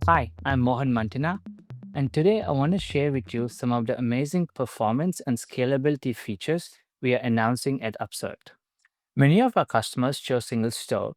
Hi, I'm Mohan Mantina, and today I want to share with you some of the amazing performance and scalability features we are announcing at Upsert. Many of our customers chose SingleStore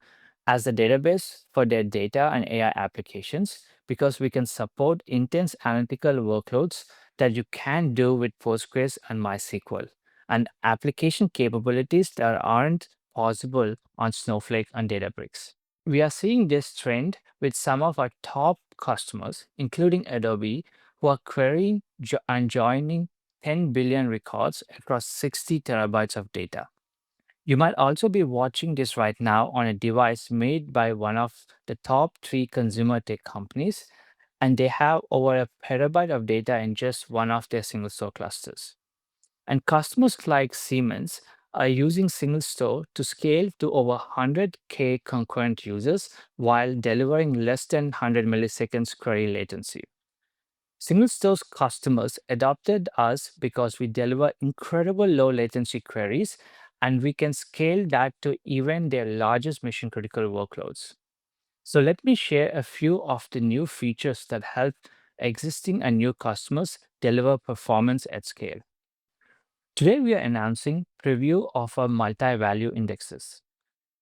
as the database for their data and AI applications because we can support intense analytical workloads that you can't do with Postgres and MySQL, and application capabilities that aren't possible on Snowflake and Databricks. We are seeing this trend with some of our top customers, including Adobe, who are querying and joining 10 billion records across 60 terabytes of data. You might also be watching this right now on a device made by one of the top three consumer tech companies, and they have over a petabyte of data in just one of their single store clusters. And customers like Siemens are using SingleStore to scale to over 100K concurrent users while delivering less than 100 milliseconds query latency. SingleStore's customers adopted us because we deliver incredible low latency queries and we can scale that to even their largest mission critical workloads. So let me share a few of the new features that help existing and new customers deliver performance at scale. Today we are announcing preview of our multi-value indexes.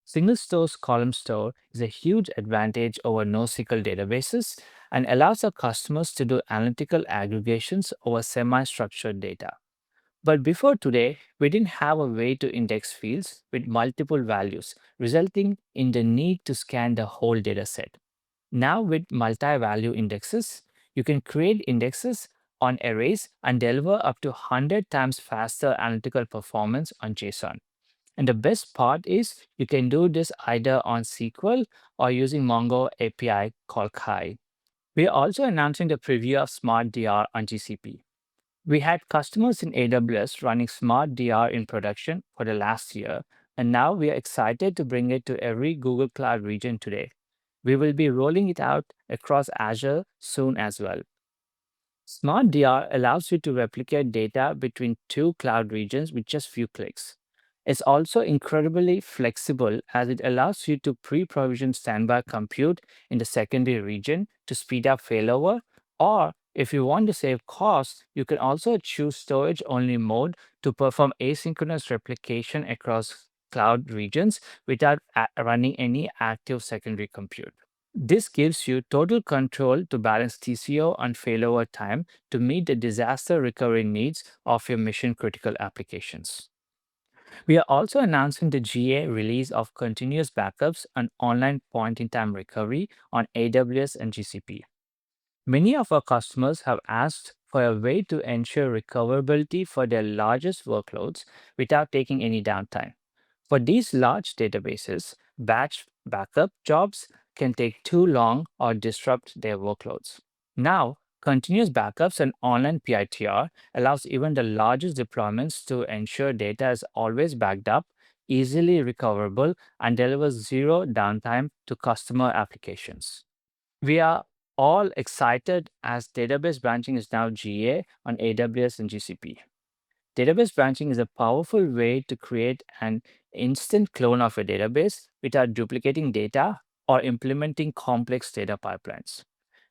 SingleStore's column store is a huge advantage over NoSQL databases and allows our customers to do analytical aggregations over semi-structured data. But before today, we didn't have a way to index fields with multiple values, resulting in the need to scan the whole dataset. Now, with multi-value indexes, you can create indexes on arrays and deliver up to 100 times faster analytical performance on JSON. And the best part is you can do this either on SQL or using Mongo API called Kai. We are also announcing the preview of Smart DR on GCP. We had customers in AWS running Smart DR in production for the last year, and now we are excited to bring it to every Google Cloud region today. We will be rolling it out across Azure soon as well. Smart DR allows you to replicate data between two cloud regions with just few clicks. It's also incredibly flexible as it allows you to pre-provision standby compute in the secondary region to speed up failover, or if you want to save costs, you can also choose storage only mode to perform asynchronous replication across cloud regions without running any active secondary compute. This gives you total control to balance TCO and failover time to meet the disaster recovery needs of your mission critical applications. We are also announcing the GA release of continuous backups and online point in time recovery on AWS and GCP. Many of our customers have asked for a way to ensure recoverability for their largest workloads without taking any downtime. For these large databases, batch backup jobs can take too long or disrupt their workloads. Now, continuous backups and online PITR allows even the largest deployments to ensure data is always backed up, easily recoverable, and delivers zero downtime to customer applications. We are all excited as database branching is now GA on AWS and GCP. Database branching is a powerful way to create an instant clone of a database without duplicating data or implementing complex data pipelines.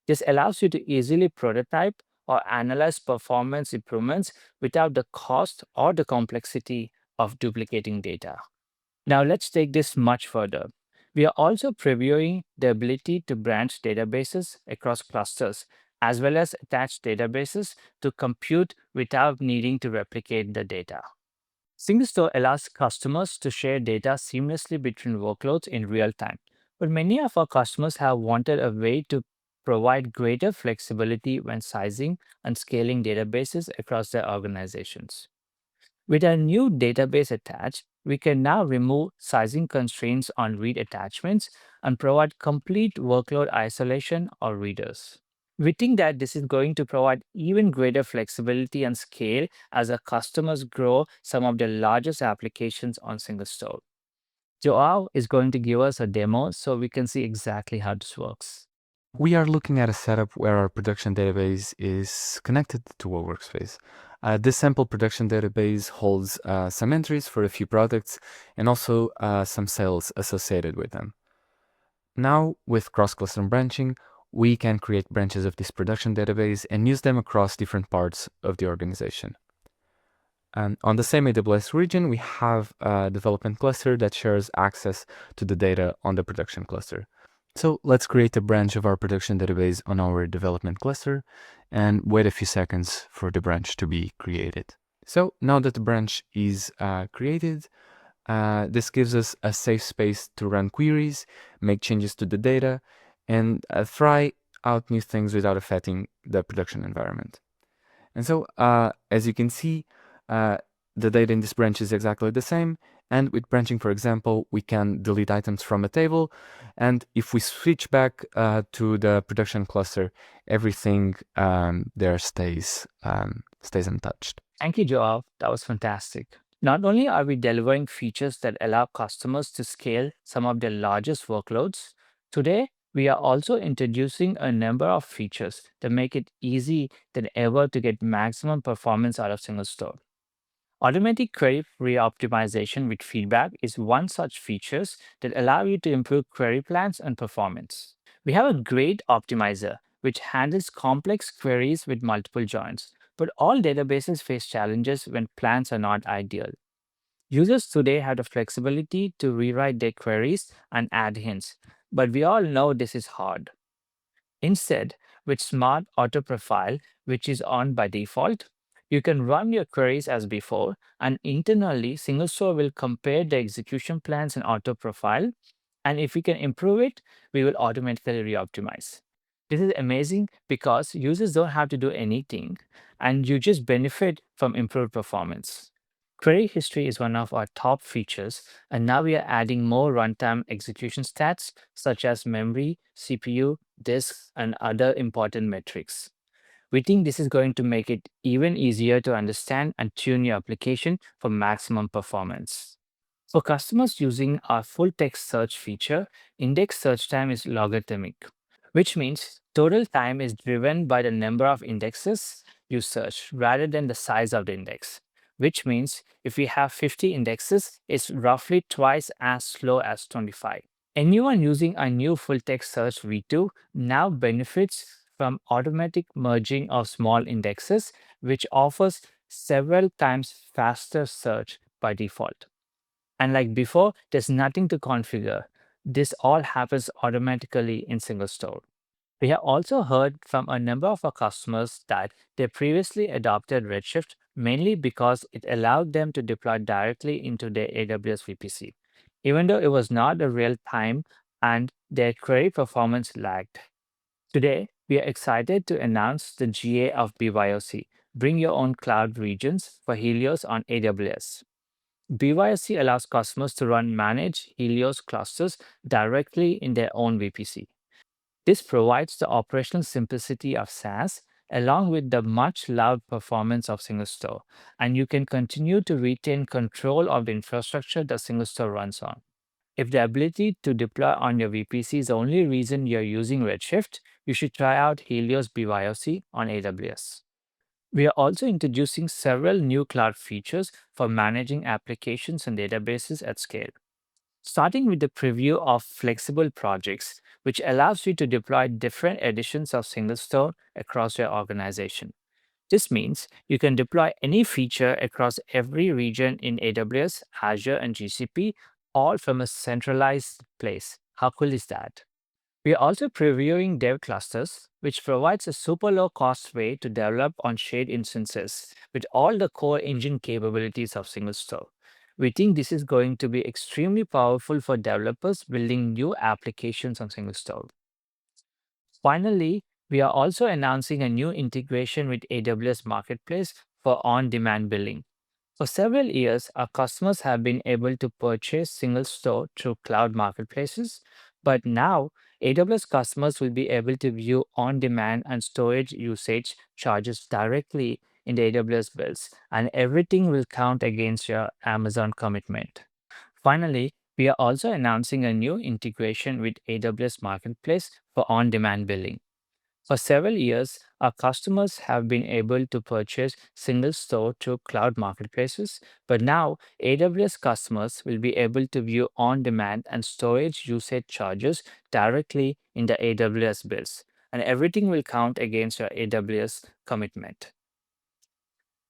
This allows you to easily prototype or analyze performance improvements without the cost or the complexity of duplicating data. Now let's take this much further. We are also previewing the ability to branch databases across clusters, as well as attach databases to compute without needing to replicate the data. SingleStore allows customers to share data seamlessly between workloads in real time, but many of our customers have wanted a way to provide greater flexibility when sizing and scaling databases across their organizations. With a new database attached, we can now remove sizing constraints on read attachments and provide complete workload isolation or readers. We think that this is going to provide even greater flexibility and scale as our customers grow some of their largest applications on SingleStore. Joao is going to give us a demo so we can see exactly how this works. We are looking at a setup where our production database is connected to a workspace. This sample production database holds some entries for a few products and also some sales associated with them. Now, with cross-cluster branching, we can create branches of this production database and use them across different parts of the organization. And on the same AWS region, we have a development cluster that shares access to the data on the production cluster. So let's create a branch of our production database on our development cluster and wait a few seconds for the branch to be created. So now that the branch is created, this gives us a safe space to run queries, make changes to the data, and try out new things without affecting the production environment. And so, as you can see, the data in this branch is exactly the same. And with branching, for example, we can delete items from a table. And if we switch back to the production cluster, everything there stays untouched. Thank you, Joel. That was fantastic. Not only are we delivering features that allow customers to scale some of their largest workloads, today we are also introducing a number of features that make it easy than ever to get maximum performance out of SingleStore. Automatic query re-optimization with feedback is one such features that allow you to improve query plans and performance. We have a great optimizer which handles complex queries with multiple joins, but all databases face challenges when plans are not ideal. Users today have the flexibility to rewrite their queries and add hints, but we all know this is hard. Instead, with Smart Auto Profile, which is on by default, you can run your queries as before, and internally, SingleStore will compare the execution plans and auto profile. And if we can improve it, we will automatically re-optimize. This is amazing because users don't have to do anything, and you just benefit from improved performance. Query history is one of our top features, and now we are adding more runtime execution stats such as memory, CPU, disk, and other important metrics. We think this is going to make it even easier to understand and tune your application for maximum performance. For customers using our full text search feature, index search time is logarithmic, which means total time is driven by the number of indexes you search rather than the size of the index. Which means if we have 50 indexes, it's roughly twice as slow as 25. Anyone using a new full text search V2 now benefits from automatic merging of small indexes, which offers several times faster search by default. And like before, there's nothing to configure. This all happens automatically in SingleStore. We have also heard from a number of our customers that they previously adopted Redshift mainly because it allowed them to deploy directly into their AWS VPC, even though it was not a real time and their query performance lagged. Today, we are excited to announce the GA of BYOC, Bring Your Own Cloud Regions for Helios on AWS. BYOC allows customers to run managed Helios clusters directly in their own VPC. This provides the operational simplicity of SaaS along with the much loved performance of SingleStore, and you can continue to retain control of the infrastructure that SingleStore runs on. If the ability to deploy on your VPC is the only reason you're using Redshift, you should try out Helios BYOC on AWS. We are also introducing several new cloud features for managing applications and databases at scale. Starting with the preview of flexible projects, which allows you to deploy different editions of SingleStore across your organization. This means you can deploy any feature across every region in AWS, Azure, and GCP, all from a centralized place. How cool is that? We are also previewing dev clusters, which provides a super low cost way to develop on shared instances with all the core engine capabilities of SingleStore. We think this is going to be extremely powerful for developers building new applications on SingleStore. Finally, we are also announcing a new integration with AWS Marketplace for on-demand billing. For several years, our customers have been able to purchase SingleStore through cloud marketplaces, but now AWS customers will be able to view on-demand and storage usage charges directly in the AWS bills, and everything will count against your Amazon commitment. Finally, we are also announcing a new integration with AWS Marketplace for on-demand billing. For several years, our customers have been able to purchase SingleStore through cloud marketplaces, but now AWS customers will be able to view on demand and storage usage charges directly in the AWS bills, and everything will count against your AWS commitment.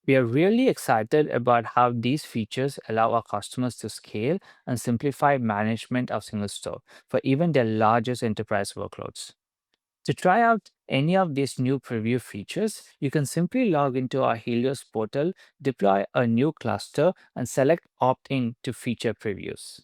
We are really excited about how these features allow our customers to scale and simplify management of SingleStore for even their largest enterprise workloads. To try out any of these new preview features, you can simply log into our Helios portal, deploy a new cluster, and select opt in to feature previews.